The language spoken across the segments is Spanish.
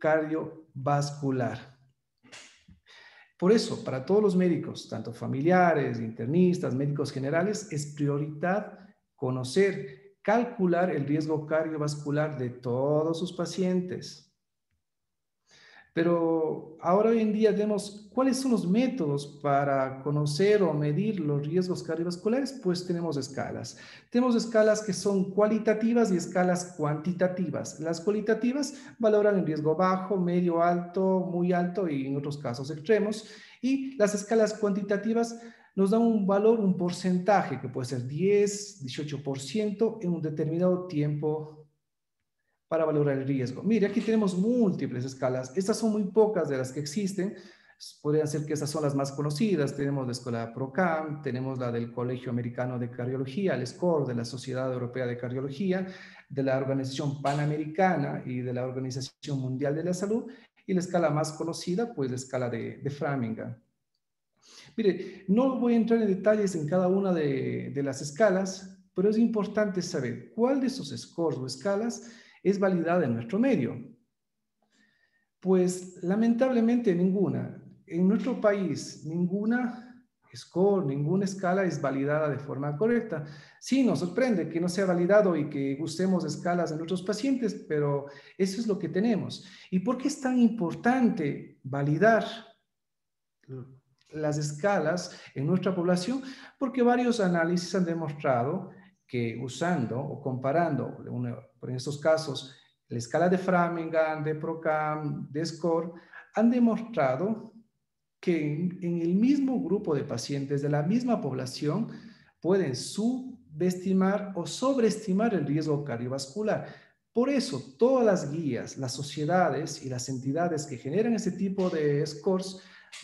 cardiovascular. Por eso, para todos los médicos, tanto familiares, internistas, médicos generales, es prioridad conocer, calcular el riesgo cardiovascular de todos sus pacientes. Pero ahora hoy en día vemos cuáles son los métodos para conocer o medir los riesgos cardiovasculares. Pues tenemos escalas. Tenemos escalas que son cualitativas y escalas cuantitativas. Las cualitativas valoran el riesgo bajo, medio, alto, muy alto y en otros casos extremos. Y las escalas cuantitativas nos dan un valor, un porcentaje que puede ser 10, 18% en un determinado tiempo para valorar el riesgo. Mire, aquí tenemos múltiples escalas. Estas son muy pocas de las que existen. Podrían ser que estas son las más conocidas. Tenemos la escuela PROCAM, tenemos la del Colegio Americano de Cardiología, el SCORE de la Sociedad Europea de Cardiología, de la Organización Panamericana y de la Organización Mundial de la Salud, y la escala más conocida, pues la escala de Framingham. Mire, no voy a entrar en detalles en cada una de las escalas, pero es importante saber cuál de esos scores o escalas es validada en nuestro medio. Pues lamentablemente ninguna. En nuestro país ninguna score, ninguna escala es validada de forma correcta. Sí, nos sorprende que no sea validado y que usemos escalas en nuestros pacientes, pero eso es lo que tenemos. ¿Y por qué es tan importante validar las escalas en nuestra población? Porque varios análisis han demostrado que usando o comparando, en estos casos, la escala de Framingham, de PROCAM, de SCORE, han demostrado que en el mismo grupo de pacientes de la misma población pueden subestimar o sobreestimar el riesgo cardiovascular. Por eso, todas las guías, las sociedades y las entidades que generan este tipo de scores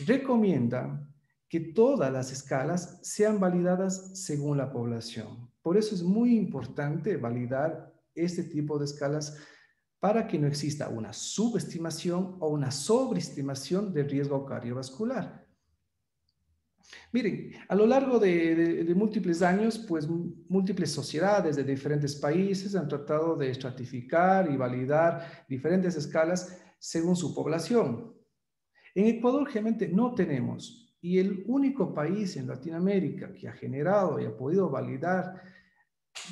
recomiendan que todas las escalas sean validadas según la población. Por eso es muy importante validar este tipo de escalas para que no exista una subestimación o una sobreestimación del riesgo cardiovascular. Miren, a lo largo de múltiples años, pues múltiples sociedades de diferentes países han tratado de estratificar y validar diferentes escalas según su población. En Ecuador realmente no tenemos, y el único país en Latinoamérica que ha generado y ha podido validar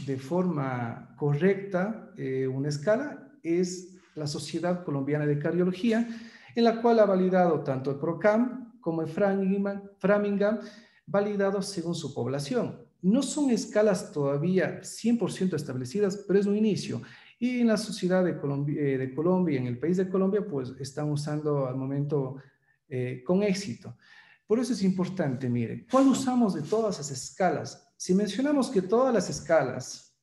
de forma correcta una escala es la Sociedad Colombiana de Cardiología, en la cual ha validado tanto el PROCAM como el Framingham, validados según su población. No son escalas todavía 100% establecidas, pero es un inicio. Y en la Sociedad de Colombia, en el país de Colombia, pues están usando al momento con éxito. Por eso es importante, mire, ¿cuál usamos de todas esas escalas? Si mencionamos que todas las escalas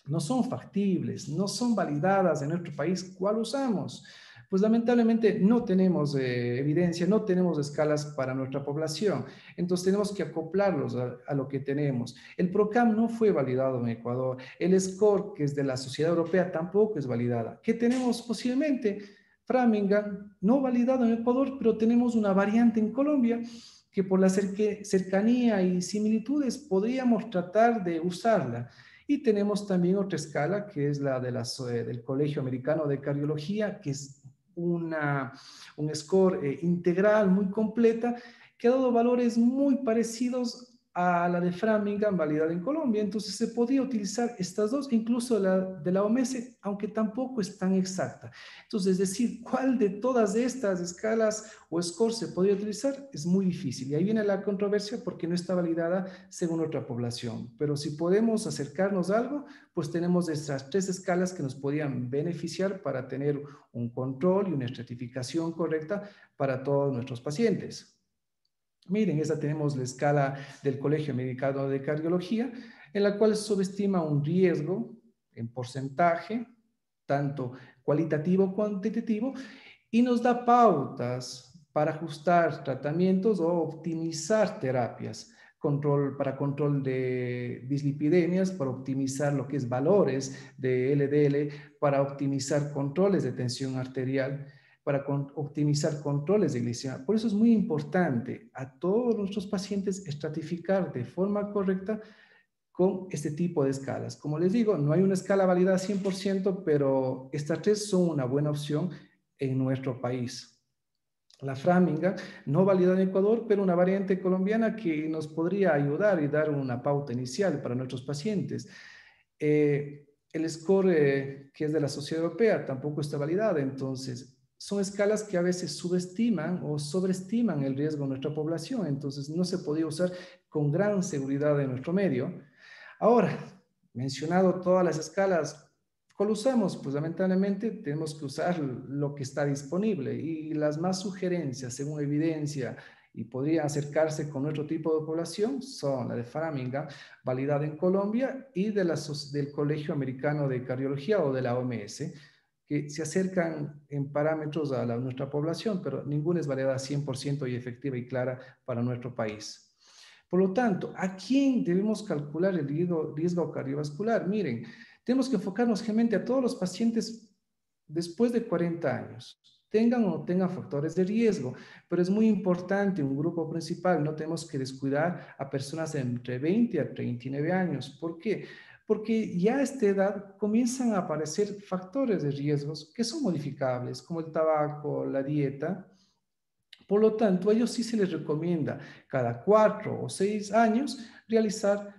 no son factibles, no son validadas en nuestro país, ¿cuál usamos? Pues lamentablemente no tenemos evidencia, no tenemos escalas para nuestra población. Entonces tenemos que acoplarlos a lo que tenemos. El PROCAM no fue validado en Ecuador. El SCORE, que es de la Sociedad Europea, tampoco es validada. ¿Qué tenemos posiblemente? Framingham, no validado en Ecuador, pero tenemos una variante en Colombia que por la cercanía y similitudes podríamos tratar de usarla. Y tenemos también otra escala que es la de del Colegio Americano de Cardiología, que es un score integral muy completa que ha dado valores muy parecidos a la de Framingham validada en Colombia. Entonces se podía utilizar estas dos, incluso la de la OMS, aunque tampoco es tan exacta. Entonces, decir cuál de todas estas escalas o scores se podría utilizar es muy difícil. Y ahí viene la controversia porque no está validada según otra población. Pero si podemos acercarnos a algo, pues tenemos estas tres escalas que nos podrían beneficiar para tener un control y una estratificación correcta para todos nuestros pacientes. Miren, esta tenemos la escala del Colegio Americano de Cardiología, en la cual subestima un riesgo en porcentaje, tanto cualitativo como cuantitativo, y nos da pautas para ajustar tratamientos o optimizar terapias. Para control de dislipidemias, para optimizar lo que es valores de LDL, para optimizar controles de tensión arterial, para optimizar controles de glicemia. Por eso es muy importante a todos nuestros pacientes estratificar de forma correcta con este tipo de escalas. Como les digo, no hay una escala validada 100%, pero estas tres son una buena opción en nuestro país. La Framingham, no validada en Ecuador, pero una variante colombiana que nos podría ayudar y dar una pauta inicial para nuestros pacientes. El score que es de la Sociedad Europea tampoco está validada, entonces son escalas que a veces subestiman o sobreestiman el riesgo de nuestra población, entonces no se podía usar con gran seguridad en nuestro medio. Ahora, mencionado todas las escalas, ¿cuál usamos? Pues lamentablemente tenemos que usar lo que está disponible y las más sugerencias según evidencia y podría acercarse con nuestro tipo de población son la de Framingham, validada en Colombia, y del Colegio Americano de Cardiología o de la OMS, que se acercan en parámetros a nuestra población, pero ninguna es validada 100% y efectiva y clara para nuestro país. Por lo tanto, ¿a quién debemos calcular el riesgo cardiovascular? Miren, tenemos que enfocarnos realmente a todos los pacientes después de 40 años, tengan o no tengan factores de riesgo, pero es muy importante un grupo principal, no tenemos que descuidar a personas de entre 20 a 39 años. ¿Por qué? Porque ya a esta edad comienzan a aparecer factores de riesgos que son modificables, como el tabaco, la dieta. Por lo tanto, a ellos sí se les recomienda cada 4 o 6 años realizar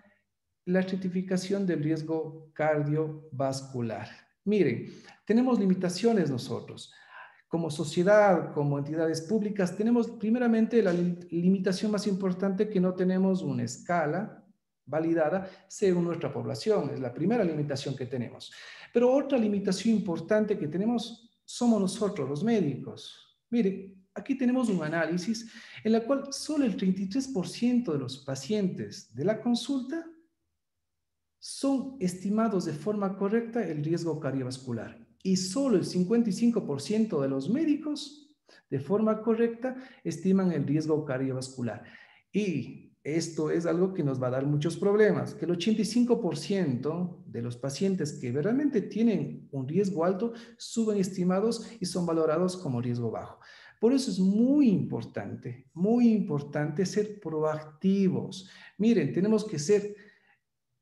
la estratificación del riesgo cardiovascular. Miren, tenemos limitaciones nosotros. Como sociedad, como entidades públicas, tenemos primeramente la limitación más importante, que no tenemos una escala validada según nuestra población. Es la primera limitación que tenemos. Pero otra limitación importante que tenemos somos nosotros, los médicos. Mire, aquí tenemos un análisis en el cual solo el 33% de los pacientes de la consulta son estimados de forma correcta el riesgo cardiovascular y solo el 55% de los médicos de forma correcta estiman el riesgo cardiovascular. Y esto es algo que nos va a dar muchos problemas, que el 85% de los pacientes que realmente tienen un riesgo alto suben estimados y son valorados como riesgo bajo. Por eso es muy importante ser proactivos. Miren, tenemos que ser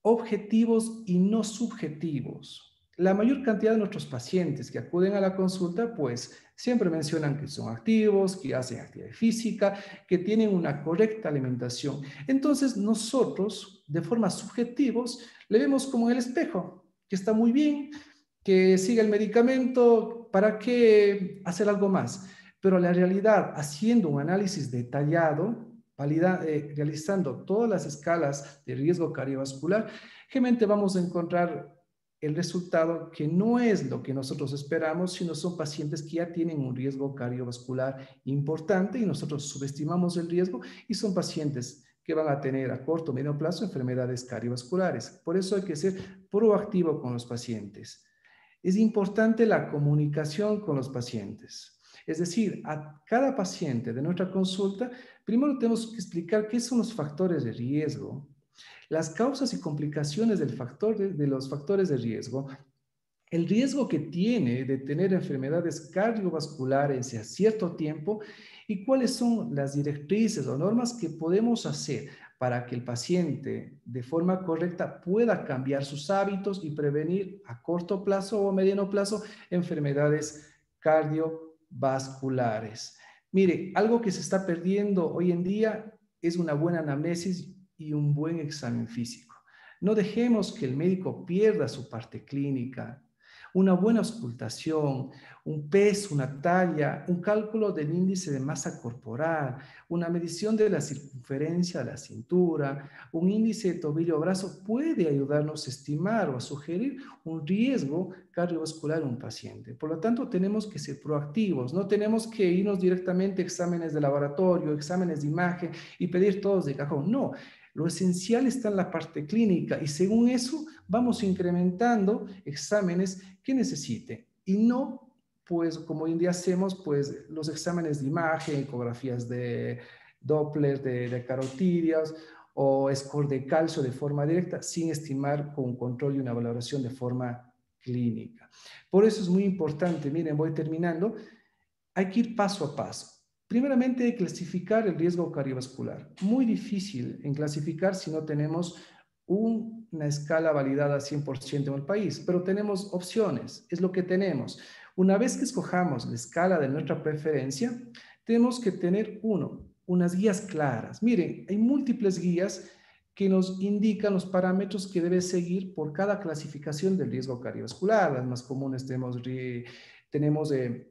objetivos y no subjetivos. La mayor cantidad de nuestros pacientes que acuden a la consulta, pues siempre mencionan que son activos, que hacen actividad física, que tienen una correcta alimentación. Entonces nosotros, de forma subjetivos, le vemos como en el espejo, que está muy bien, que siga el medicamento, ¿para qué hacer algo más? Pero la realidad, haciendo un análisis detallado, realizando todas las escalas de riesgo cardiovascular, realmente vamos a encontrar el resultado que no es lo que nosotros esperamos, sino son pacientes que ya tienen un riesgo cardiovascular importante y nosotros subestimamos el riesgo y son pacientes que van a tener a corto o medio plazo enfermedades cardiovasculares. Por eso hay que ser proactivo con los pacientes. Es importante la comunicación con los pacientes. Es decir, a cada paciente de nuestra consulta, primero tenemos que explicar qué son los factores de riesgo, las causas y complicaciones de los factores de riesgo, el riesgo que tiene de tener enfermedades cardiovasculares a cierto tiempo y cuáles son las directrices o normas que podemos hacer para que el paciente de forma correcta pueda cambiar sus hábitos y prevenir a corto plazo o mediano plazo enfermedades cardiovasculares. Mire, algo que se está perdiendo hoy en día es una buena anamnesis y un buen examen físico. No dejemos que el médico pierda su parte clínica. Una buena auscultación, un peso, una talla, un cálculo del índice de masa corporal, una medición de la circunferencia de la cintura, un índice de tobillo-brazo puede ayudarnos a estimar o a sugerir un riesgo cardiovascular en un paciente. Por lo tanto, tenemos que ser proactivos, no tenemos que irnos directamente a exámenes de laboratorio, exámenes de imagen y pedir todos de cajón. No, lo esencial está en la parte clínica y según eso vamos incrementando exámenes que necesite y no, pues como hoy en día hacemos, pues los exámenes de imagen, ecografías de Doppler, de carotidias o score de calcio de forma directa sin estimar con un control y una valoración de forma clínica. Por eso es muy importante, miren, voy terminando, hay que ir paso a paso. Primeramente, clasificar el riesgo cardiovascular. Muy difícil en clasificar si no tenemos una escala validada 100% en el país, pero tenemos opciones, es lo que tenemos. Una vez que escojamos la escala de nuestra preferencia, tenemos que tener unas guías claras. Miren, hay múltiples guías que nos indican los parámetros que debe seguir por cada clasificación del riesgo cardiovascular. Las más comunes tenemos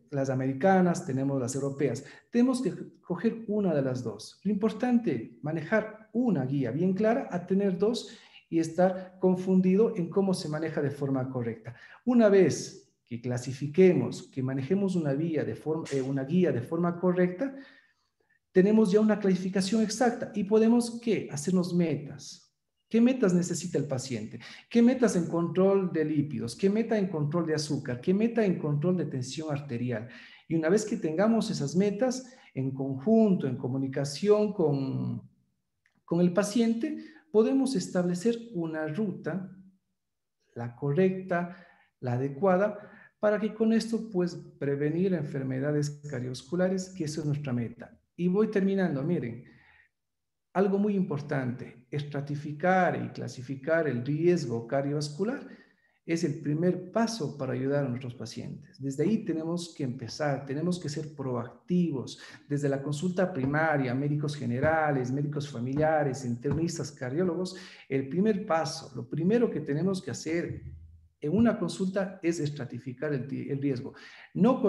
las americanas, tenemos las europeas. Tenemos que coger una de las dos. Lo importante, manejar una guía bien clara a tener dos y estar confundido en cómo se maneja de forma correcta. Una vez que clasifiquemos, que manejemos una guía de forma correcta, tenemos ya una clasificación exacta y podemos, ¿qué? Hacernos metas. ¿Qué metas necesita el paciente? ¿Qué metas en control de lípidos? ¿Qué meta en control de azúcar? ¿Qué meta en control de tensión arterial? Y una vez que tengamos esas metas en conjunto, en comunicación con el paciente, podemos establecer una ruta, la correcta, la adecuada, para que con esto pues prevenir enfermedades cardiovasculares, que eso es nuestra meta. Y voy terminando, miren, algo muy importante, estratificar y clasificar el riesgo cardiovascular es el primer paso para ayudar a nuestros pacientes. Desde ahí tenemos que empezar, tenemos que ser proactivos, desde la consulta primaria, médicos generales, médicos familiares, internistas, cardiólogos. El primer paso, lo primero que tenemos que hacer en una consulta es estratificar el riesgo. No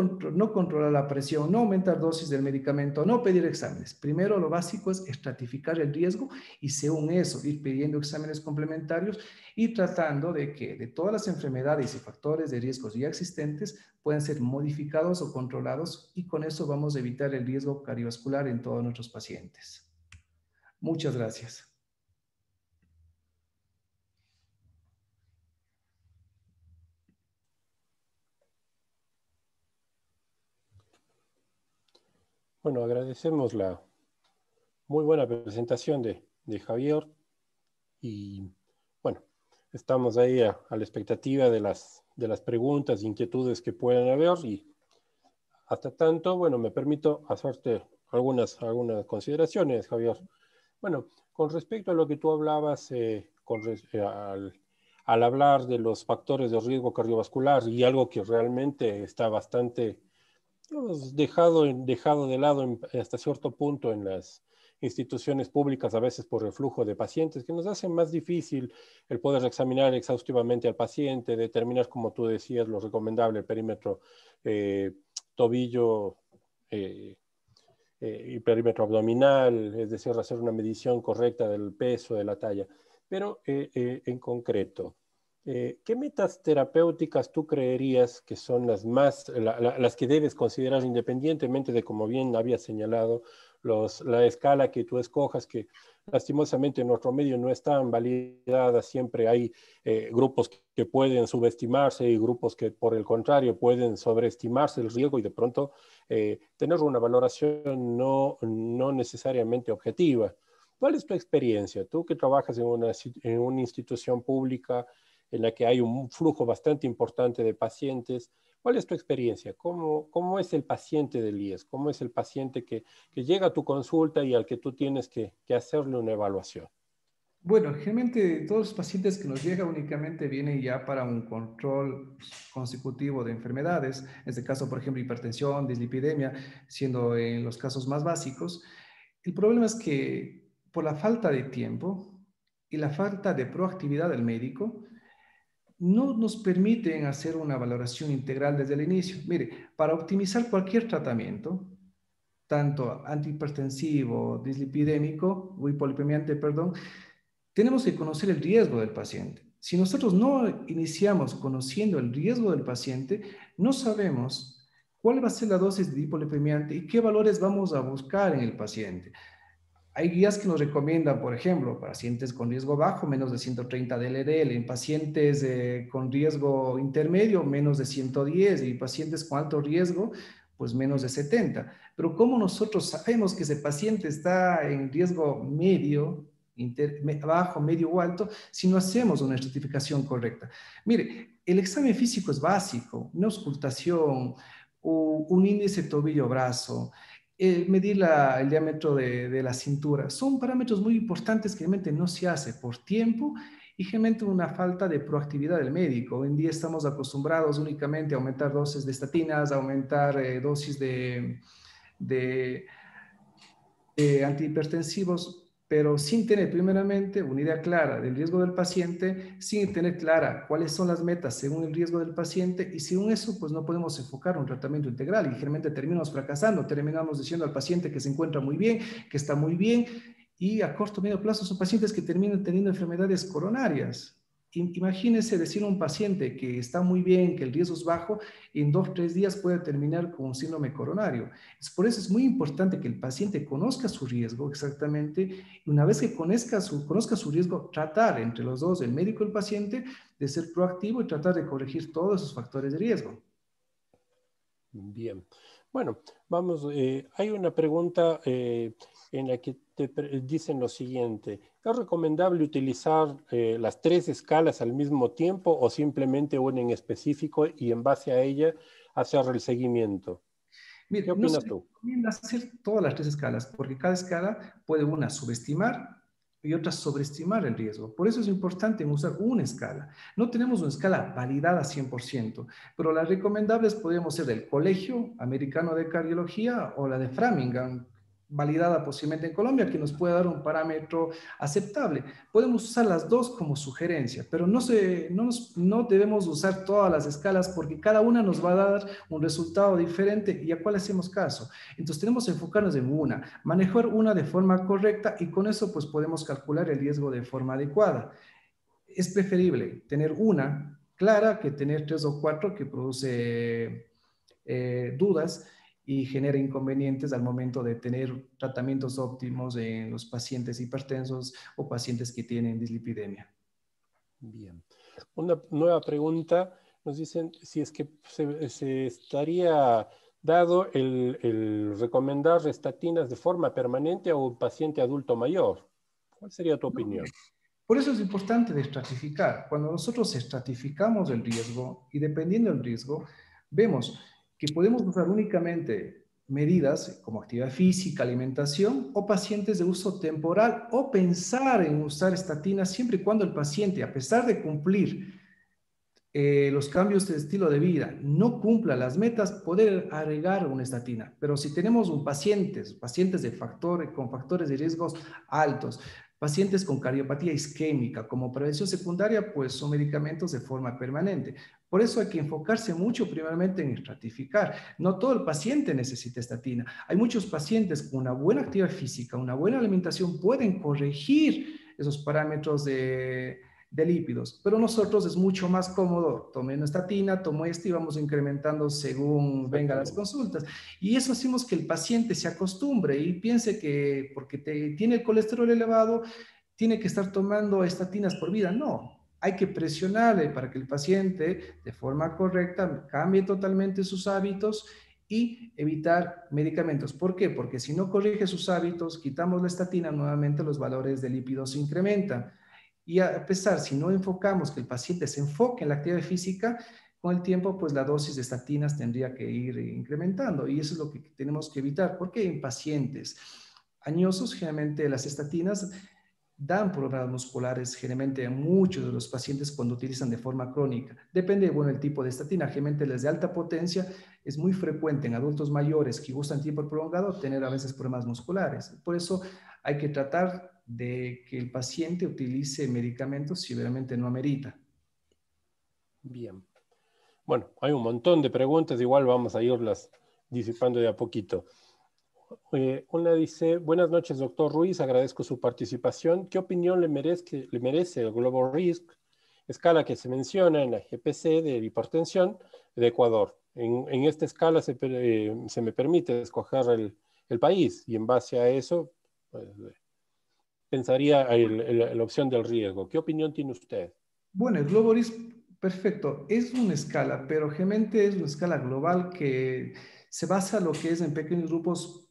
controlar la presión, no aumentar dosis del medicamento, no pedir exámenes. Primero lo básico es estratificar el riesgo y según eso ir pidiendo exámenes complementarios y tratando de que de todas las enfermedades y factores de riesgos ya existentes puedan ser modificados o controlados y con eso vamos a evitar el riesgo cardiovascular en todos nuestros pacientes. Muchas gracias. Bueno, agradecemos la muy buena presentación de Javier y bueno, estamos ahí a la expectativa de las preguntas e inquietudes que puedan haber y hasta tanto, bueno, me permito hacerte algunas consideraciones, Javier. Bueno, con respecto a lo que tú hablabas al hablar de los factores de riesgo cardiovascular y algo que realmente está bastante dejado de lado hasta cierto punto en las instituciones públicas, a veces por el flujo de pacientes, que nos hace más difícil el poder examinar exhaustivamente al paciente, determinar, como tú decías, lo recomendable, el perímetro tobillo y perímetro abdominal, es decir, hacer una medición correcta del peso, de la talla. Pero en concreto, ¿qué metas terapéuticas tú creerías que son las que debes considerar independientemente de, como bien había señalado, la escala que tú escojas, que lastimosamente en nuestro medio no están validadas, siempre hay grupos que pueden subestimarse y grupos que por el contrario pueden sobreestimarse el riesgo y de pronto tener una valoración no necesariamente objetiva? ¿Cuál es tu experiencia? Tú que trabajas en una institución pública en la que hay un flujo bastante importante de pacientes. ¿Cuál es tu experiencia? ¿Cómo es el paciente del IES? ¿Cómo es el paciente que llega a tu consulta y al que tú tienes que hacerle una evaluación? Bueno, generalmente todos los pacientes que nos llegan únicamente vienen ya para un control consecutivo de enfermedades, en este caso, por ejemplo, hipertensión, dislipidemia, siendo en los casos más básicos. El problema es que por la falta de tiempo y la falta de proactividad del médico, no nos permiten hacer una valoración integral desde el inicio. Mire, para optimizar cualquier tratamiento, tanto antihipertensivo, dislipidémico o hipolipemiante, perdón, tenemos que conocer el riesgo del paciente. Si nosotros no iniciamos conociendo el riesgo del paciente, no sabemos cuál va a ser la dosis de hipolipemiante y qué valores vamos a buscar en el paciente. Hay guías que nos recomiendan, por ejemplo, pacientes con riesgo bajo, menos de 130 de LDL, en pacientes con riesgo intermedio, menos de 110, y pacientes con alto riesgo, pues menos de 70. Pero ¿cómo nosotros sabemos que ese paciente está en riesgo medio, bajo, medio o alto, si no hacemos una estratificación correcta? Mire, el examen físico es básico, una auscultación, un índice tobillo-brazo, medir el diámetro de la cintura. Son parámetros muy importantes que realmente no se hace por tiempo y generalmente una falta de proactividad del médico. Hoy en día estamos acostumbrados únicamente a aumentar dosis de estatinas, a aumentar dosis de antihipertensivos, pero sin tener primeramente una idea clara del riesgo del paciente, sin tener clara cuáles son las metas según el riesgo del paciente, y según eso, pues no podemos enfocar un tratamiento integral y generalmente terminamos fracasando, terminamos diciendo al paciente que se encuentra muy bien, que está muy bien, y a corto o medio plazo son pacientes que terminan teniendo enfermedades coronarias. Imagínense decir a un paciente que está muy bien, que el riesgo es bajo, y en 2 o 3 días puede terminar con un síndrome coronario. Por eso es muy importante que el paciente conozca su riesgo exactamente, y una vez que conozca su riesgo, tratar entre los dos, el médico y el paciente, de ser proactivo y tratar de corregir todos esos factores de riesgo. Bien. Bueno, vamos, hay una pregunta en la que dicen lo siguiente: ¿es recomendable utilizar las 3 escalas al mismo tiempo o simplemente una en específico y en base a ella hacer el seguimiento? ¿Qué Mire, no se opinas tú? recomienda hacer todas las 3 escalas, porque cada escala puede una subestimar y otra sobreestimar el riesgo. Por eso es importante usar una escala. No tenemos una escala validada 100%, pero las recomendables podríamos ser del Colegio Americano de Cardiología o la de Framingham, validada posiblemente en Colombia, que nos puede dar un parámetro aceptable. Podemos usar las dos como sugerencia, pero no debemos usar todas las escalas, porque cada una nos va a dar un resultado diferente y a cuál hacemos caso. Entonces tenemos que enfocarnos en una, manejar una de forma correcta, y con eso pues podemos calcular el riesgo de forma adecuada. Es preferible tener una clara que tener 3 o 4 que produce dudas y genera inconvenientes al momento de tener tratamientos óptimos en los pacientes hipertensos o pacientes que tienen dislipidemia. Bien. Una nueva pregunta. Nos dicen si es que se estaría dado el recomendar estatinas de forma permanente a un paciente adulto mayor. ¿Cuál sería tu opinión? Por eso es importante de estratificar. Cuando nosotros estratificamos el riesgo y dependiendo del riesgo, vemos que podemos usar únicamente medidas como actividad física, alimentación, o pacientes de uso temporal, o pensar en usar estatinas siempre y cuando el paciente, a pesar de cumplir los cambios de estilo de vida, no cumpla las metas, poder agregar una estatina. Pero si tenemos pacientes con factores de riesgos altos, pacientes con cardiopatía isquémica como prevención secundaria, pues son medicamentos de forma permanente. Por eso hay que enfocarse mucho primeramente en estratificar. No todo el paciente necesita estatina. Hay muchos pacientes con una buena actividad física, una buena alimentación, pueden corregir esos parámetros de lípidos, pero nosotros es mucho más cómodo, tomé una estatina, tomo esta y vamos incrementando según vengan las Exactamente. consultas. Y eso hacemos que el paciente se acostumbre y piense que porque tiene el colesterol elevado, tiene que estar tomando estatinas por vida. No, hay que presionarle para que el paciente de forma correcta cambie totalmente sus hábitos y evitar medicamentos. ¿Por qué? Porque si no corrige sus hábitos, quitamos la estatina, nuevamente los valores de lípidos se incrementan. Y a pesar, si no enfocamos que el paciente se enfoque en la actividad física, con el tiempo, pues la dosis de estatinas tendría que ir incrementando. Y eso es lo que tenemos que evitar, porque en pacientes añosos, generalmente las estatinas dan problemas musculares, generalmente a muchos de los pacientes cuando utilizan de forma crónica. Depende, bueno, el tipo de estatina. Generalmente las de alta potencia es muy frecuente en adultos mayores que gustan tiempo prolongado tener a veces problemas musculares. Por eso hay que tratar de que el paciente utilice medicamentos si realmente no amerita. Bien. Bueno, hay un montón de preguntas, igual vamos a irlas disipando de a poquito. Una dice: buenas noches, doctor Ruiz, agradezco su participación. ¿Qué opinión le merece el Global Risk, escala que se menciona en la GPC de hipertensión de Ecuador? En esta escala se me permite escoger el país y en base a eso pues, pensaría la opción del riesgo. ¿Qué opinión tiene usted? Bueno, el Globoris, perfecto, es una escala, pero generalmente es una escala global que se basa en lo que es en pequeños grupos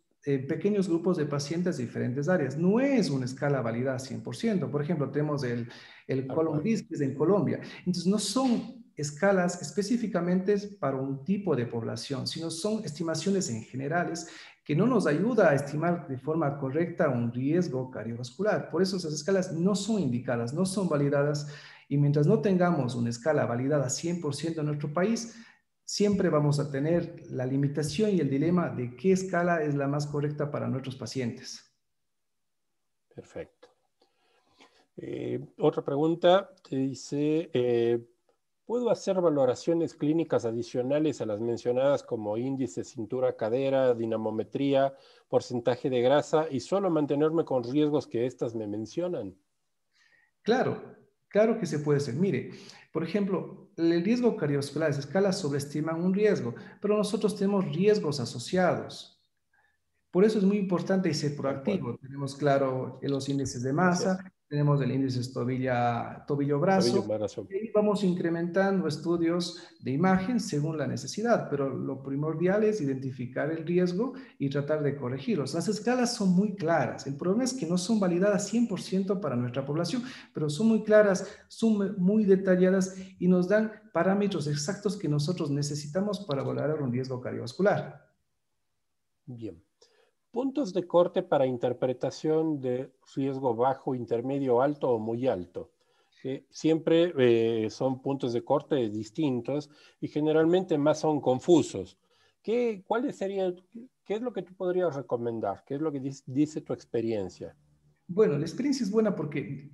de pacientes de diferentes áreas. No es una escala validada 100%. Por ejemplo, tenemos el Tal Column cual. Risk, que es en Colombia. Entonces, no son escalas específicamente para un tipo de población, sino son estimaciones en generales que no nos ayuda a estimar de forma correcta un riesgo cardiovascular. Por eso esas escalas no son indicadas, no son validadas, y mientras no tengamos una escala validada 100% en nuestro país, siempre vamos a tener la limitación y el dilema de qué escala es la más correcta para nuestros pacientes. Perfecto. Otra pregunta te dice, ¿puedo hacer valoraciones clínicas adicionales a las mencionadas como índice cintura-cadera, dinamometría, porcentaje de grasa y solo mantenerme con riesgos que estas me mencionan? Claro, claro que se puede hacer. Mire, por ejemplo, el riesgo cardiovascular, esas escalas sobreestiman un riesgo, pero nosotros tenemos riesgos asociados. Por eso es muy importante y ser Tal cual. proactivo. Tenemos claro los índices de Así masa, es. tenemos el índice Tobillo, tobillo-brazo, brazo. y ahí vamos incrementando estudios de imagen según la necesidad, pero lo primordial es identificar el riesgo y tratar de corregirlos. Las escalas son muy claras. El problema es que no son validadas 100% para nuestra población, pero son muy claras, son muy detalladas y nos dan parámetros exactos que nosotros necesitamos para valorar un riesgo cardiovascular. Bien. Puntos de corte para interpretación de riesgo bajo, intermedio, alto o muy alto. Que siempre son puntos de corte distintos y generalmente más son confusos. ¿Cuáles serían, qué es lo que tú podrías recomendar? ¿Qué es lo que dice tu experiencia? Bueno, la experiencia es buena porque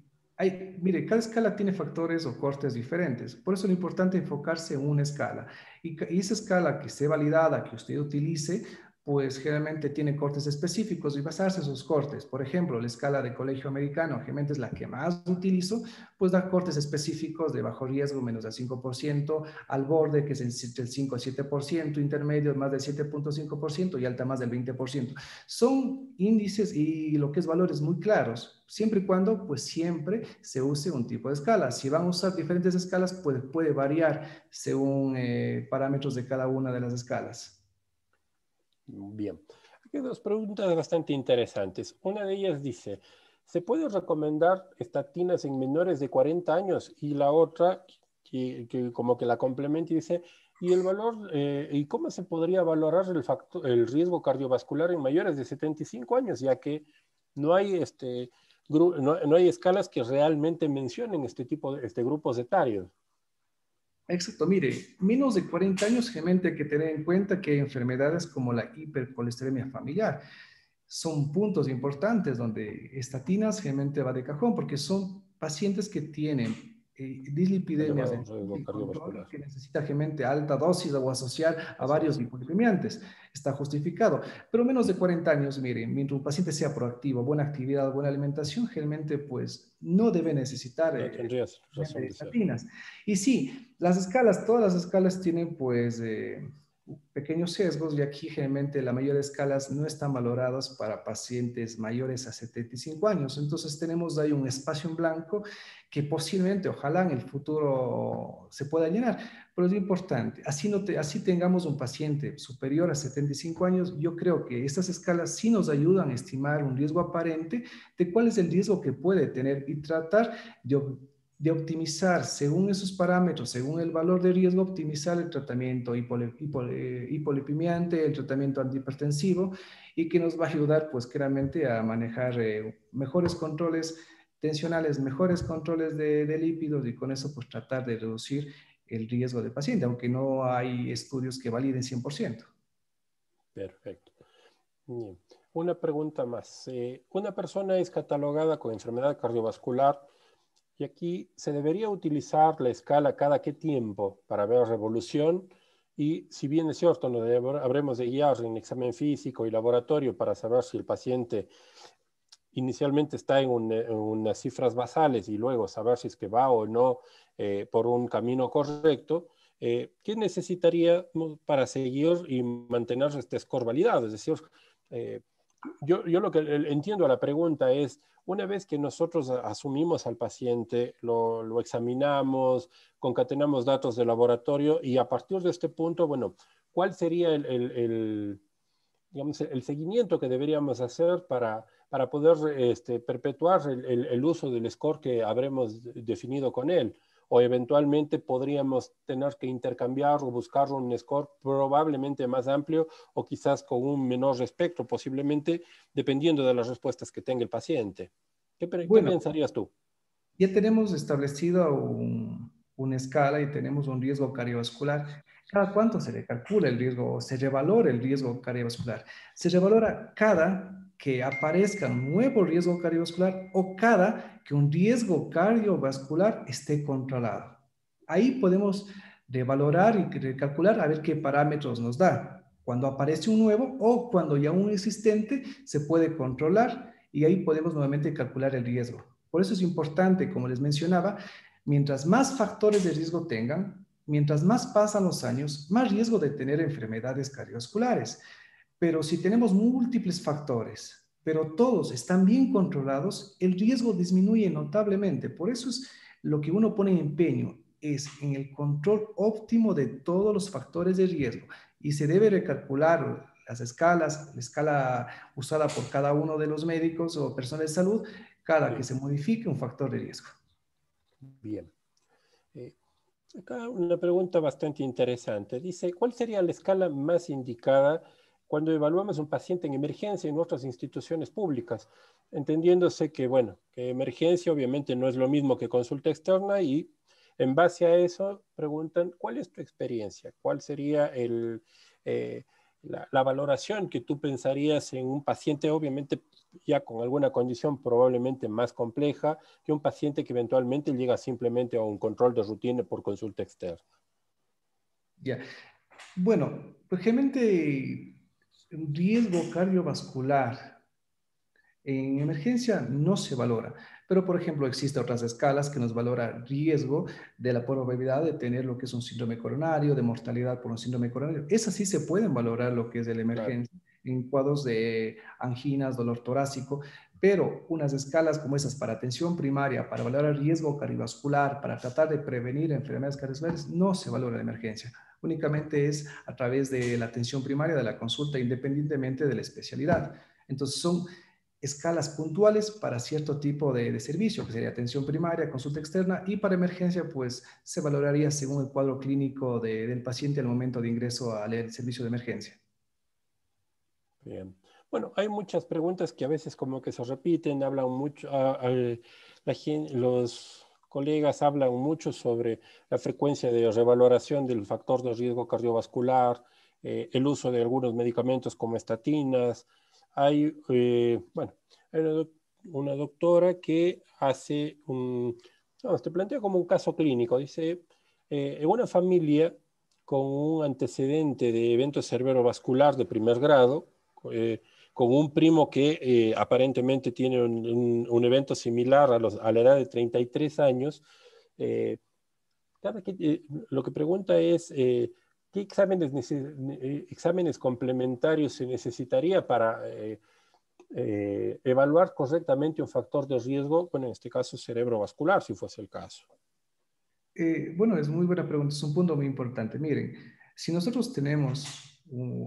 mire, cada escala tiene factores o cortes diferentes. Por eso es importante enfocarse en una escala. Y esa escala que esté validada, que usted utilice, pues generalmente tiene cortes específicos y basarse en esos cortes. Por ejemplo, la escala de colegio americano, generalmente es la que más utilizo, pues da cortes específicos de bajo riesgo, menos del 5%, al borde, que es entre el 5 al 7%, intermedio, más del 7,5% y alta, más del 20%. Son índices y lo que es valores muy claros, siempre y cuando pues siempre se use un tipo de escala. Si van a usar diferentes escalas, puede variar según parámetros de cada una de las escalas. Bien. Aquí hay dos preguntas bastante interesantes. Una de ellas dice, ¿se puede recomendar estatinas en menores de 40 años? Y la otra, que como que la complementa y dice, ¿y el valor, y cómo se podría valorar el riesgo cardiovascular en mayores de 75 años? Ya que no hay, no hay escalas que realmente mencionen este tipo de grupos etarios. Exacto, mire, menos de 40 años, generalmente hay que tener en cuenta que hay enfermedades como la hipercolesterolemia familiar. Son puntos importantes donde estatinas generalmente va de cajón porque son pacientes que tienen dislipidemias de Elevado riesgo difícil control y cardiovascular. que necesita generalmente alta dosis o asociar a Así varios es. lipolipemiantes. Está justificado. Pero menos de 40 años, miren, mientras un paciente sea proactivo, buena actividad, buena alimentación, generalmente pues no debe necesitar No tendrías de razón de ser. estatinas. Y sí, las escalas, todas las escalas tienen pues pequeños sesgos y aquí generalmente la mayoría de escalas no están valoradas para pacientes mayores a 75 años. Entonces tenemos ahí un espacio en blanco que posiblemente, ojalá en el futuro se pueda llenar, pero es importante. Así, así tengamos un paciente superior a 75 años, yo creo que estas escalas sí nos ayudan a estimar un riesgo aparente de cuál es el riesgo que puede tener y tratar de optimizar según esos parámetros, según el valor de riesgo, optimizar el tratamiento hipolipemiante, el tratamiento antihipertensivo y que nos va a ayudar pues claramente a manejar mejores controles tensionales, mejores controles de lípidos y con eso pues tratar de reducir el riesgo del paciente, aunque no hay estudios que validen 100%. Perfecto. Bien. Una pregunta más. Una persona es catalogada con enfermedad cardiovascular y aquí se debería utilizar la escala cada qué tiempo para ver revolución y si bien es cierto, nos habremos de guiar en examen físico y laboratorio para saber si el paciente inicialmente está en unas cifras basales y luego saber si es que va o no por un camino correcto, ¿qué necesitaríamos para seguir y mantener este score validado? Es decir, eh, yo lo que entiendo a la pregunta es, una vez que nosotros asumimos al paciente, lo examinamos, concatenamos datos de laboratorio y a partir de este punto, bueno, ¿cuál sería digamos, el seguimiento que deberíamos hacer para poder perpetuar el uso del score que habremos definido con él? o eventualmente podríamos tener que intercambiar o buscar un score probablemente más amplio o quizás con un menor espectro, posiblemente dependiendo de las respuestas que tenga el paciente. ¿Qué Bueno, pensarías tú? ya tenemos establecido una escala y tenemos un riesgo cardiovascular. ¿Cada cuánto se le calcula el riesgo o se revalora el riesgo cardiovascular? Se revalora cada que aparezca un nuevo riesgo cardiovascular o cada que un riesgo cardiovascular esté controlado. Ahí podemos revalorar y recalcular a ver qué parámetros nos da. Cuando aparece un nuevo o cuando ya un existente se puede controlar y ahí podemos nuevamente calcular el riesgo. Por eso es importante, como les mencionaba, mientras más factores de riesgo tengan, mientras más pasan los años, más riesgo de tener enfermedades cardiovasculares. Pero si tenemos múltiples factores, pero todos están bien controlados, el riesgo disminuye notablemente. Por eso es lo que uno pone en empeño, es en el control óptimo de todos los factores de riesgo y se debe recalcular las escalas, la escala usada por cada uno de los médicos o personas de salud, cada que Sí, se modifique un factor de riesgo. bien. Eh, Acá una pregunta bastante interesante. Dice, ¿cuál sería la escala más indicada cuando evaluamos un paciente en emergencia en nuestras instituciones públicas? Entendiéndose que, bueno, que emergencia obviamente no es lo mismo que consulta externa y en base a eso preguntan, ¿cuál es tu experiencia? ¿Cuál sería la valoración que tú pensarías en un paciente, obviamente ya con alguna condición probablemente más compleja que un paciente que eventualmente llega simplemente a un control de rutina por consulta externa? Ya. Bueno, pues generalmente un riesgo cardiovascular en emergencia no se valora, pero por ejemplo existen otras escalas que nos valora riesgo de la probabilidad de tener lo que es un síndrome coronario, de mortalidad por un síndrome coronario. Esas sí se pueden valorar lo que es de la Claro. emergencia en cuadros de anginas, dolor torácico, pero unas escalas como esas para atención primaria, para valorar riesgo cardiovascular, para tratar de prevenir enfermedades cardiovasculares, no se valora la emergencia. Únicamente es a través de la atención primaria, de la consulta, independientemente de la especialidad. Entonces son escalas puntuales para cierto tipo de servicio, que sería atención primaria, consulta externa, y para emergencia, pues se valoraría según el cuadro clínico del paciente al momento de ingreso al servicio de emergencia. Bien. Bueno, hay muchas preguntas que a veces como que se repiten, hablan mucho, los colegas hablan mucho sobre la frecuencia de revaloración del factor de riesgo cardiovascular, el uso de algunos medicamentos como estatinas. Bueno, hay una doctora que hace no, te plantea como un caso clínico. Dice, en una familia con un antecedente de evento cerebrovascular de primer grado, eh, con un primo que aparentemente tiene un evento similar a la edad de 33 años, eh, lo que pregunta es, ¿qué exámenes complementarios se necesitaría para evaluar correctamente un factor de riesgo? Bueno, en este caso cerebrovascular, si fuese el caso. Bueno, es muy buena pregunta, es un punto muy importante. Miren, si nosotros tenemos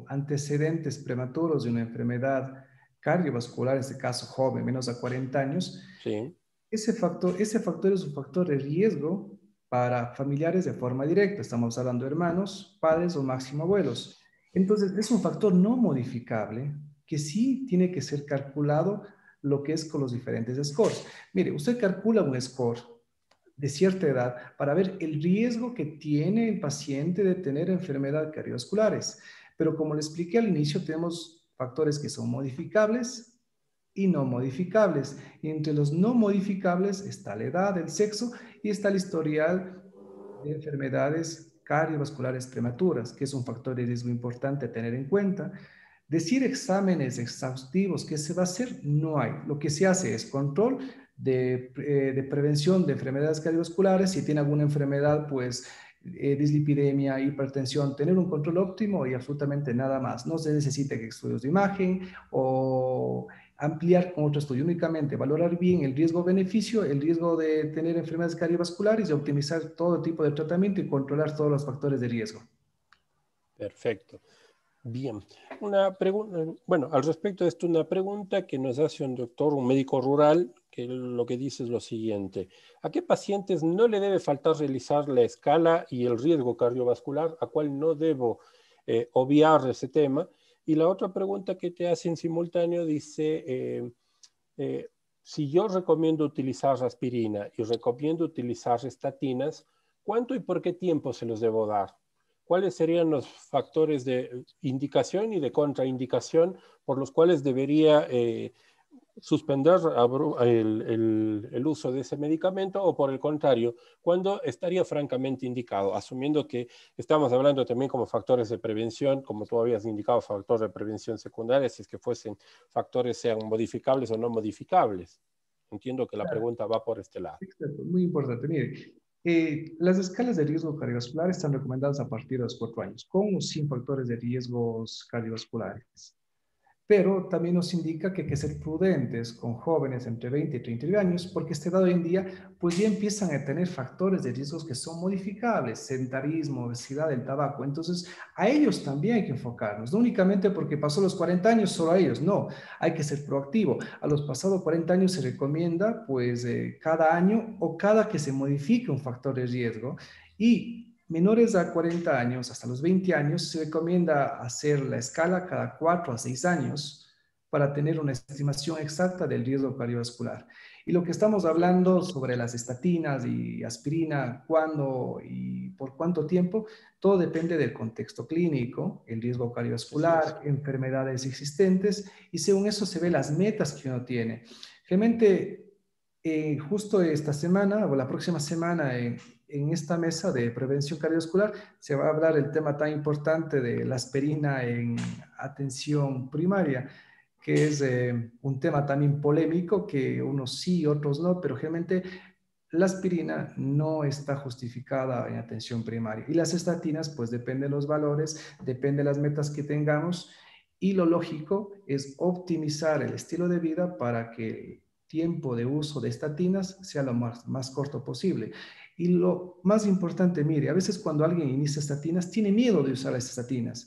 antecedentes prematuros de una enfermedad cardiovascular, en este caso joven, menos a 40 años, Sí, ese factor es un factor de riesgo para familiares de forma directa. Estamos hablando de hermanos, padres o máximo abuelos. Entonces, es un factor no modificable que sí tiene que ser calculado lo que es con los diferentes scores. Mire, usted calcula un score de cierta edad para ver el riesgo que tiene el paciente de tener enfermedades cardiovasculares. Pero como le expliqué al inicio, tenemos factores que son modificables y no modificables. Y entre los no modificables está la edad, el sexo y está el historial de enfermedades cardiovasculares prematuras, que es un factor de riesgo importante a tener en cuenta. Decir exámenes exhaustivos que se va a hacer, no hay. Lo que se hace es control de prevención de enfermedades cardiovasculares. Si tiene alguna enfermedad, pues dislipidemia, hipertensión, tener un control óptimo y absolutamente nada más. No se necesita estudios de imagen o ampliar con otro estudio, únicamente valorar bien el riesgo-beneficio, el riesgo de tener enfermedades cardiovasculares y optimizar todo tipo de tratamiento y controlar todos los factores de riesgo. perfecto. Bien, una pregunta, bueno, al respecto de esto, una pregunta que nos hace un doctor, un médico rural, que lo que dice es lo siguiente. ¿A qué pacientes no le debe faltar realizar la escala y el riesgo cardiovascular? ¿A cuál no debo obviar ese tema? Y la otra pregunta que te hace en simultáneo dice, si yo recomiendo utilizar aspirina y recomiendo utilizar estatinas, ¿cuánto y por qué tiempo se los debo dar? ¿Cuáles serían los factores de indicación y de contraindicación por los cuales debería suspender el uso de ese medicamento o por el contrario, cuando estaría francamente indicado, asumiendo que estamos hablando también como factores de prevención, como tú habías indicado, factores de prevención secundarios, si es que fuesen factores sean modificables o no modificables. Entiendo que la Claro, pregunta va por este lado. exacto, muy importante. Mire, las escalas de riesgo cardiovascular están recomendadas a partir de los 4 años, con o sin factores de riesgos cardiovasculares. Pero también nos indica que hay que ser prudentes con jóvenes entre 20 y 30 años, porque a esta edad hoy en día, pues ya empiezan a tener factores de riesgos que son modificables, sedentarismo, obesidad, el tabaco. Entonces, a ellos también hay que enfocarnos, no únicamente porque pasó los 40 años, solo a ellos, no, hay que ser proactivo. A los pasados 40 años se recomienda, pues, cada año o cada que se modifique un factor de riesgo y menores a 40 años, hasta los 20 años, se recomienda hacer la escala cada 4 a 6 años para tener una estimación exacta del riesgo cardiovascular. Y lo que estamos hablando sobre las estatinas y aspirina, cuándo y por cuánto tiempo, todo depende del contexto clínico, el riesgo Así es. cardiovascular, enfermedades existentes, y según eso se ve las metas que uno tiene. Realmente, justo esta semana o la próxima semana en esta mesa de prevención cardiovascular se va a hablar el tema tan importante de la aspirina en atención primaria, que es un tema también polémico, que unos sí, otros no, pero realmente la aspirina no está justificada en atención primaria. Y las estatinas, pues depende de los valores, depende de las metas que tengamos. Y lo lógico es optimizar el estilo de vida para que el tiempo de uso de estatinas sea lo más corto posible. Y lo más importante, mire, a veces cuando alguien inicia estatinas, tiene miedo de usar las estatinas.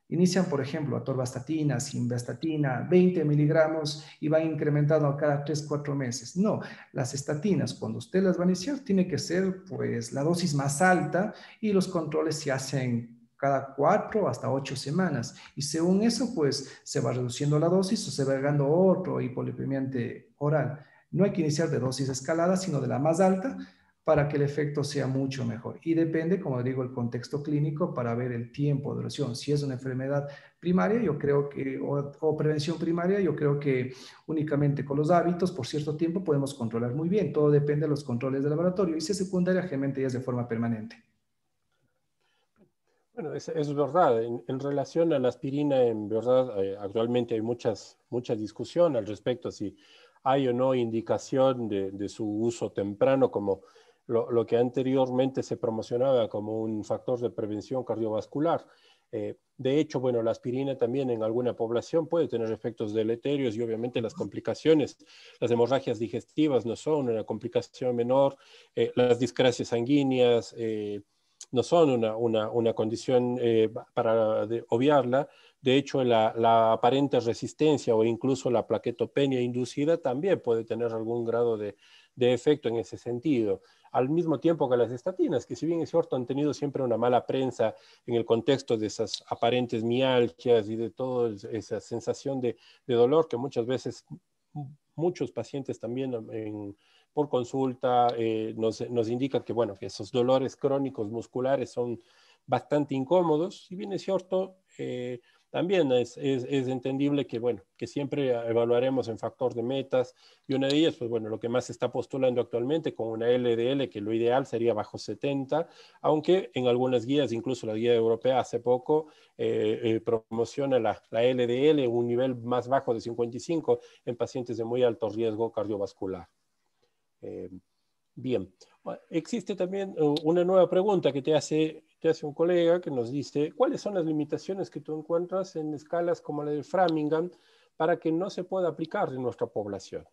Inician, por ejemplo, atorvastatina, simvastatina, 20 miligramos y van incrementando a cada 3 4 meses. No, las estatinas, cuando usted las va a iniciar, tiene que ser pues la dosis más alta y los controles se hacen cada 4 hasta 8 semanas. Y según eso, pues se va reduciendo la dosis o se va agregando otro hipolipemiante oral. No hay que iniciar de dosis escalada, sino de la más alta para que el efecto sea mucho mejor. Y depende, como digo, el contexto clínico para ver el tiempo de duración. Si es una enfermedad primaria, yo creo que, o prevención primaria, yo creo que únicamente con los hábitos por cierto tiempo podemos controlar muy bien. Todo depende de los controles de laboratorio. Y si es secundaria, generalmente ya es de forma permanente. Bueno, es verdad. En relación a la aspirina, en verdad, actualmente hay mucha discusión al respecto si hay o no indicación de su uso temprano como lo que anteriormente se promocionaba como un factor de prevención cardiovascular. De hecho, bueno, la aspirina también en alguna población puede tener efectos deleterios y obviamente las complicaciones, las hemorragias digestivas no son una complicación menor, las discrasias sanguíneas, no son una condición para obviarla. De hecho, la aparente resistencia o incluso la plaquetopenia inducida también puede tener algún grado de efecto en ese sentido. Al mismo tiempo que las estatinas, que si bien es cierto han tenido siempre una mala prensa en el contexto de esas aparentes mialgias y de toda esa sensación de dolor que muchas veces muchos pacientes también por consulta nos indican que, bueno, que esos dolores crónicos musculares son bastante incómodos. Si bien es cierto, también es entendible que, bueno, que siempre evaluaremos en factor de metas y una de ellas, pues bueno, lo que más se está postulando actualmente con una LDL, que lo ideal sería bajo 70, aunque en algunas guías, incluso la guía europea hace poco, promociona la LDL, un nivel más bajo de 55 en pacientes de muy alto riesgo cardiovascular. Eh, Bien, existe también una nueva pregunta que te hace un colega que nos dice, ¿cuáles son las limitaciones que tú encuentras en escalas como la de Framingham para que no se pueda aplicar en nuestra población?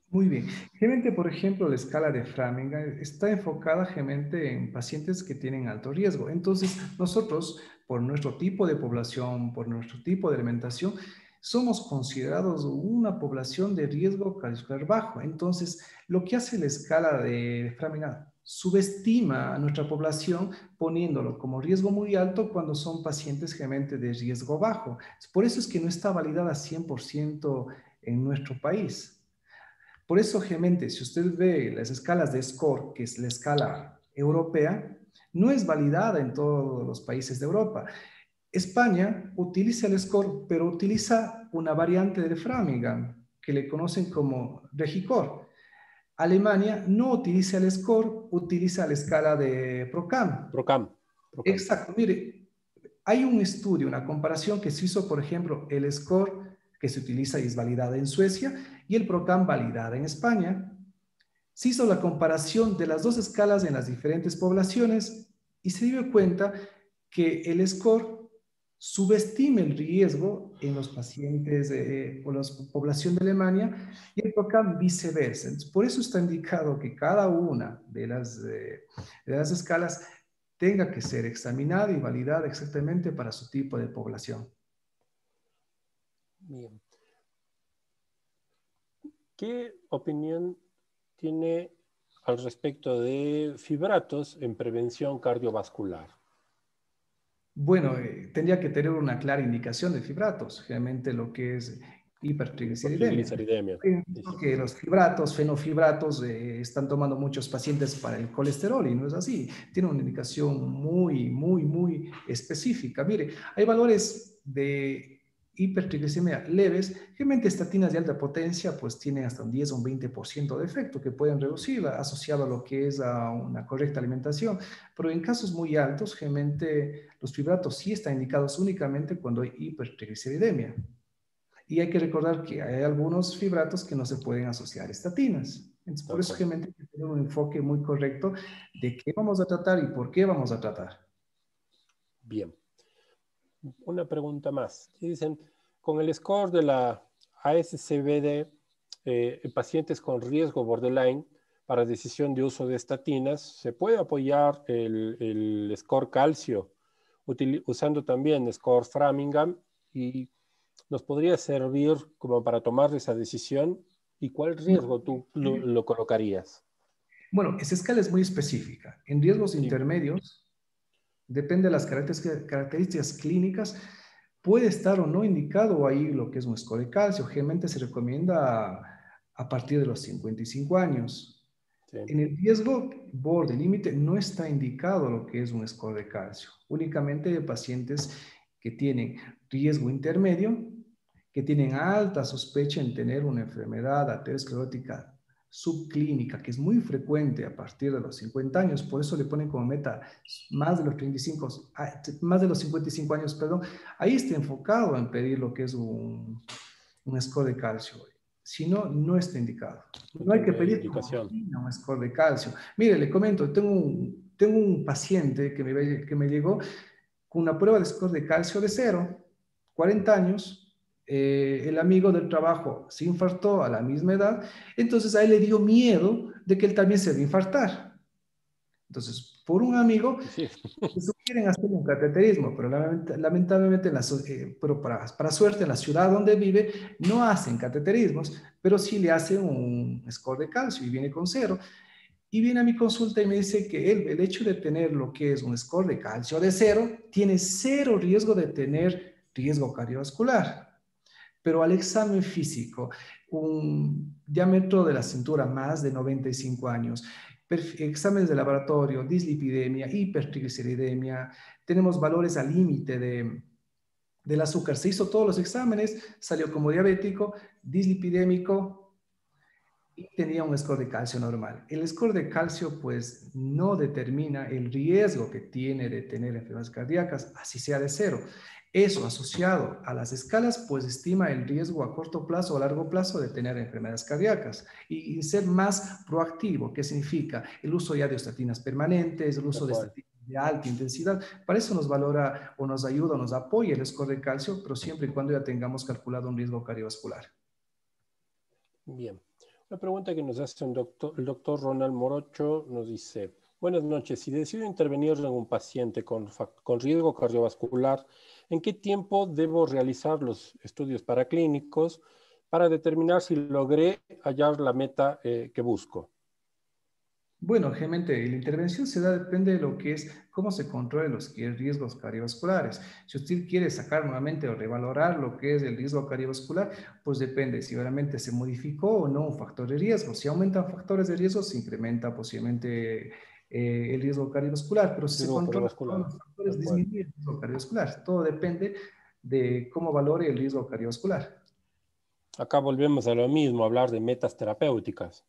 Muy bien. Generalmente, por ejemplo, la escala de Framingham está enfocada generalmente en pacientes que tienen alto riesgo. Entonces, nosotros, por nuestro tipo de población, por nuestro tipo de alimentación, somos considerados una población de riesgo cardiovascular bajo. Entonces, lo que hace la escala de Framingham subestima a nuestra población poniéndolo como riesgo muy alto cuando son pacientes generalmente de riesgo bajo. Por eso es que no está validada 100% en nuestro país. Por eso, generalmente, si usted ve las escalas de SCORE, que es la escala europea, no es validada en todos los países de Europa. España utiliza el SCORE, pero utiliza una variante de Framingham, que le conocen como Regicor. Alemania no utiliza el SCORE, utiliza la escala de PROCAM. PROCAM. Exacto, mire, hay un estudio, una comparación que se hizo, por ejemplo, el SCORE que se utiliza y es validada en Suecia y el PROCAM validada en España. Se hizo la comparación de las dos escalas en las diferentes poblaciones y se dio cuenta que el SCORE subestima el riesgo en los pacientes o la población de Alemania y el PROCAM viceversa. Entonces, por eso está indicado que cada una de las escalas tenga que ser examinada y validada exactamente para su tipo de población. Bien. ¿Qué opinión tiene al respecto de fibratos en prevención cardiovascular? Bueno, tendría que tener una clara indicación de fibratos, generalmente lo que es hipertrigliceridemia. Hipertrigliceridemia. Que los fibratos, fenofibratos, están tomando muchos pacientes para el colesterol y no es así. Tiene una indicación muy específica. Mire, hay valores de hipertrigliceridemia leves, generalmente estatinas de alta potencia pues tienen hasta un 10 o un 20% de efecto que pueden reducir asociado a lo que es a una correcta alimentación, pero en casos muy altos generalmente los fibratos sí están indicados únicamente cuando hay hipertrigliceridemia. Y hay que recordar que hay algunos fibratos que no se pueden asociar a estatinas. Entonces, por eso generalmente hay que tener un enfoque muy correcto de qué vamos a tratar y por qué vamos a tratar. Bien. Una pregunta más. Dicen, con el score de la ASCVD, pacientes con riesgo borderline para decisión de uso de estatinas, ¿se puede apoyar el score calcio usando también score Framingham? Y nos podría servir como para tomar esa decisión. ¿Y cuál riesgo tú lo colocarías? Bueno, esa escala es muy específica. En riesgos Sí. intermedios, depende de las características clínicas, puede estar o no indicado ahí lo que es un score de calcio. Generalmente se recomienda a partir de los 55 años. Sí. En el riesgo borde límite no está indicado lo que es un score de calcio. Únicamente de pacientes que tienen riesgo intermedio, que tienen alta sospecha en tener una enfermedad aterosclerótica subclínica, que es muy frecuente a partir de los 50 años, por eso le ponen como meta más de los 35, más de los 55 años, perdón, ahí está enfocado en pedir lo que es un score de calcio. Si no, no está indicado. No hay que pedir como un score de calcio. Mire, le comento, tengo un paciente que me llegó con una prueba de score de calcio de 0, 40 años, el amigo del trabajo se infartó a la misma edad, entonces a él le dio miedo de que él también se va a infartar. Entonces, por un amigo, sí, le sugieren hacer un cateterismo, pero lamentablemente, pero para suerte, en la ciudad donde vive no hacen cateterismos, pero sí le hacen un score de calcio y viene con 0. Y viene a mi consulta y me dice que el hecho de tener lo que es un score de calcio de 0, tiene 0 riesgo de tener riesgo cardiovascular. Pero al examen físico, un diámetro de la cintura más de 95 años, exámenes de laboratorio, dislipidemia, hipertrigliceridemia, tenemos valores al límite del azúcar. Se hizo todos los exámenes, salió como diabético, dislipidémico, y tenía un score de calcio normal. El score de calcio pues no determina el riesgo que tiene de tener enfermedades cardíacas, así sea de 0. Eso asociado a las escalas pues estima el riesgo a corto plazo o a largo plazo de tener enfermedades cardíacas y ser más proactivo, que significa el uso ya de estatinas permanentes, el uso de estatinas de alta intensidad. Para eso nos valora o nos ayuda o nos apoya el score de calcio, pero siempre y cuando ya tengamos calculado un riesgo cardiovascular. Bien. Una pregunta que nos hace el doctor Ronald Morocho nos dice, Buenas noches. Si decido intervenir en un paciente con riesgo cardiovascular, ¿en qué tiempo debo realizar los estudios paraclínicos para determinar si logré hallar la meta que busco? Bueno, realmente la intervención se da, depende de lo que es, cómo se controlen los riesgos cardiovasculares. Si usted quiere sacar nuevamente o revalorar lo que es el riesgo cardiovascular, pues depende si realmente se modificó o no un factor de riesgo. Si aumentan factores de riesgo, se incrementa posiblemente el riesgo cardiovascular, pero si se Riesgo controlan todos cardiovascular, los factores, tal cual. disminuye el riesgo cardiovascular. Todo depende de cómo valore el riesgo cardiovascular. Acá volvemos a lo mismo, hablar de metas terapéuticas.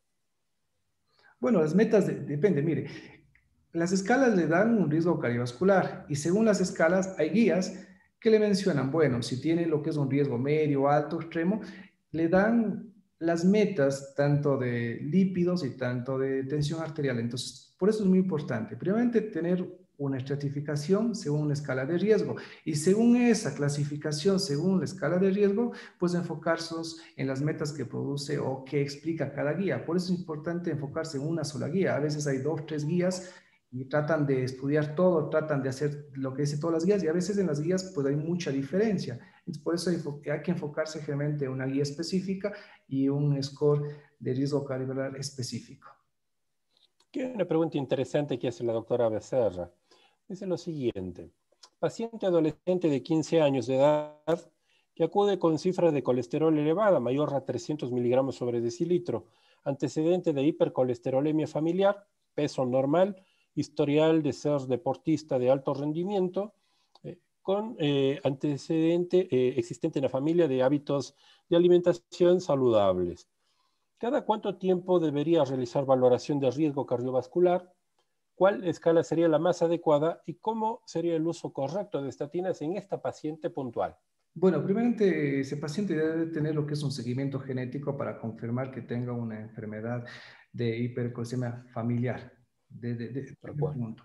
Bueno, las metas depende, mire, las escalas le dan un riesgo cardiovascular y según las escalas hay guías que le mencionan, bueno, si tiene lo que es un riesgo medio, alto, extremo, le dan las metas tanto de lípidos y tanto de tensión arterial. Entonces, por eso es muy importante, primeramente, tener una estratificación según una escala de riesgo y según esa clasificación, según la escala de riesgo, pues enfocarse en las metas que produce o que explica cada guía. Por eso es importante enfocarse en una sola guía. A veces hay dos, tres guías y tratan de estudiar todo, tratan de hacer lo que dice todas las guías y a veces en las guías pues hay mucha diferencia. Entonces, por eso hay que enfocarse realmente en una guía específica y un score de riesgo cardiovascular específico. Aquí hay una pregunta interesante que hace la doctora Becerra. Dice lo siguiente. Paciente adolescente de 15 años de edad que acude con cifras de colesterol elevada, mayor a 300 miligramos sobre decilitro, antecedente de hipercolesterolemia familiar, peso normal, historial de ser deportista de alto rendimiento, con antecedente existente en la familia de hábitos de alimentación saludables. ¿Cada cuánto tiempo debería realizar valoración de riesgo cardiovascular? ¿Cuál escala sería la más adecuada y cómo sería el uso correcto de estatinas en esta paciente puntual? Bueno, primeramente, ese paciente debe tener lo que es un seguimiento genético para confirmar que tenga una enfermedad de hipercolcemia familiar. Tal Primer cual. punto.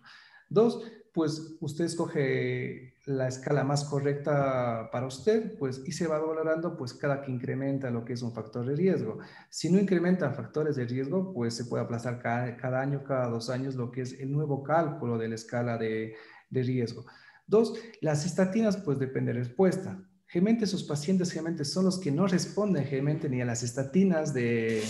Dos, pues usted escoge la escala más correcta para usted, pues, y se va valorando, pues, cada que incrementa lo que es un factor de riesgo. Si no incrementan factores de riesgo, pues se puede aplazar cada año, cada 2 años, lo que es el nuevo cálculo de la escala de riesgo. Dos, las estatinas, pues depende de la respuesta. Realmente esos pacientes realmente son los que no responden realmente ni a las estatinas de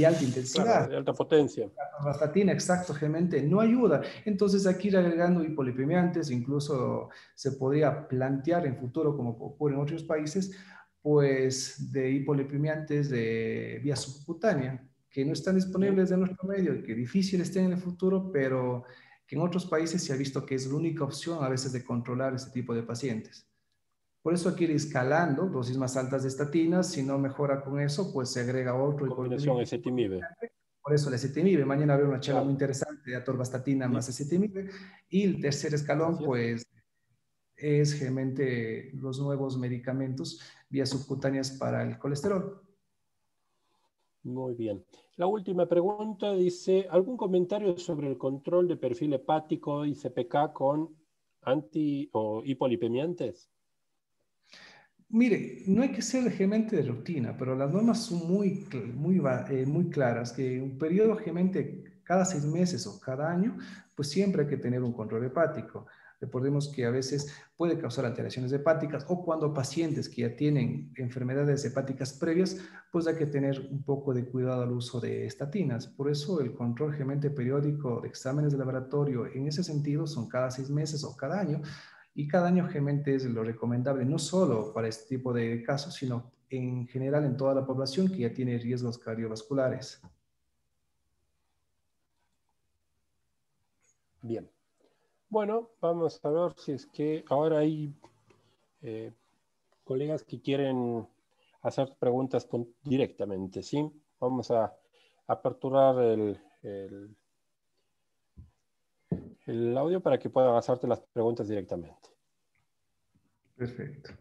alta Claro, intensidad. de alta potencia. La estatina, exacto, realmente no ayuda. Entonces aquí ir agregando hipolipemiantes, incluso se podría plantear en futuro, como ocurre en otros países, pues de hipolipemiantes de vía subcutánea, que no están ¿Sí? disponibles en nuestro medio y que difícil estén en el futuro, pero que en otros países se ha visto que es la única opción a veces de controlar este tipo de pacientes. Por eso hay que ir escalando dosis más altas de estatinas. Si no mejora con eso, pues se agrega otro Combinación hipolipemiante. ezetimibe. Por eso el ezetimibe. Mañana habrá una charla muy Claro. interesante de atorvastatina Sí, más ezetimibe. Y el tercer escalón, así es. pues, es realmente los nuevos medicamentos vía subcutáneas para el colesterol. Muy bien. La última pregunta dice, ¿algún comentario sobre el control de perfil hepático y CPK con anti o hipolipemiantes? Mire, no hay que ser realmente de rutina, pero las normas son muy claras, que un periodo realmente cada 6 meses o cada año, pues siempre hay que tener un control hepático. Recordemos que a veces puede causar alteraciones hepáticas o cuando pacientes que ya tienen enfermedades hepáticas previas, pues hay que tener un poco de cuidado al uso de estatinas. Por eso el control realmente periódico de exámenes de laboratorio en ese sentido son cada 6 meses o cada año y cada año realmente es lo recomendable, no solo para este tipo de casos, sino en general en toda la población que ya tiene riesgos cardiovasculares. Bien. Bueno, vamos a ver si es que ahora hay eh, colegas que quieren hacer preguntas directamente, ¿sí? Vamos a aperturar el audio para que puedan hacerte las preguntas directamente. Perfecto.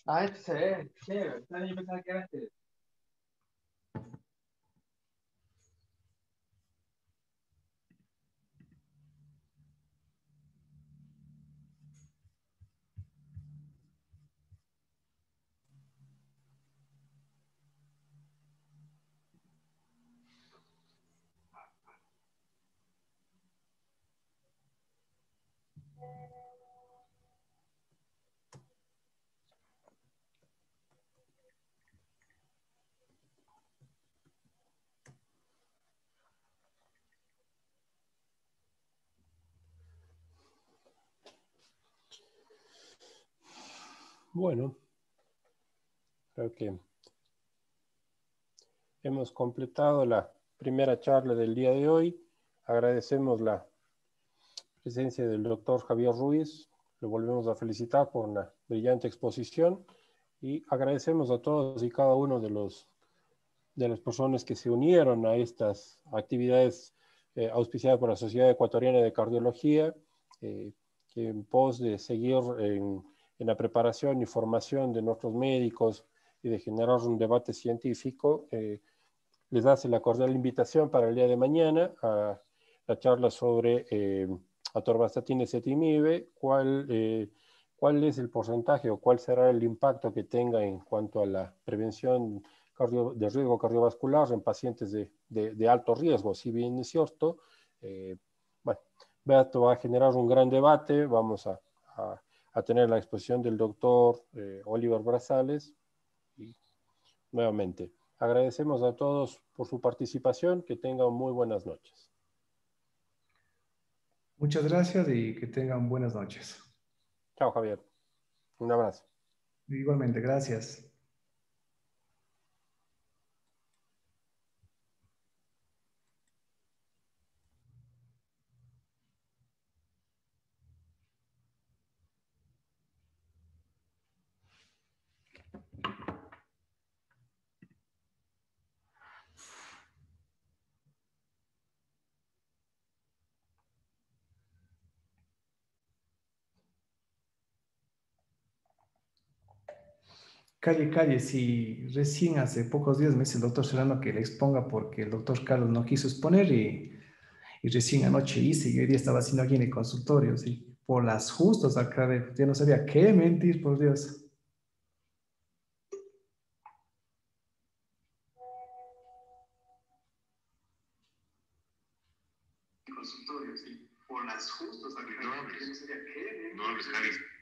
Ah, este es, chévere. Yo pensaba que era este. Bueno, creo que hemos completado la primera charla del día de hoy. Agradecemos la presencia del doctor Javier Ruiz. Lo volvemos a felicitar por una brillante exposición y agradecemos a todos y cada uno de las personas que se unieron a estas actividades auspiciadas por la Sociedad Ecuatoriana de Cardiología, que en pos de seguir en la preparación y formación de nuestros médicos y de generar un debate científico, les hace la cordial invitación para el día de mañana a la charla sobre atorvastatina y ezetimibe, cuál es el porcentaje o cuál será el impacto que tenga en cuanto a la prevención de riesgo cardiovascular en pacientes de alto riesgo. Si bien es cierto, bueno, esto va a generar un gran debate. Vamos a tener la exposición del doctor Oliver Brazales y nuevamente agradecemos a todos por su participación. Que tengan muy buenas noches. Muchas gracias y que tengan buenas noches. Chao, Javier. Un abrazo. Igualmente, gracias. Calle, calle, si recién hace pocos días me dice el doctor Serrano que le exponga porque el doctor Carlos no quiso exponer y recién anoche hice y hoy día estaba haciendo aquí en el consultorio, sí, por las justas acá, ya no sabía qué mentir, por Dios. Consultorio, sí, por las justas acá, no, ya no sabía qué mentir. No,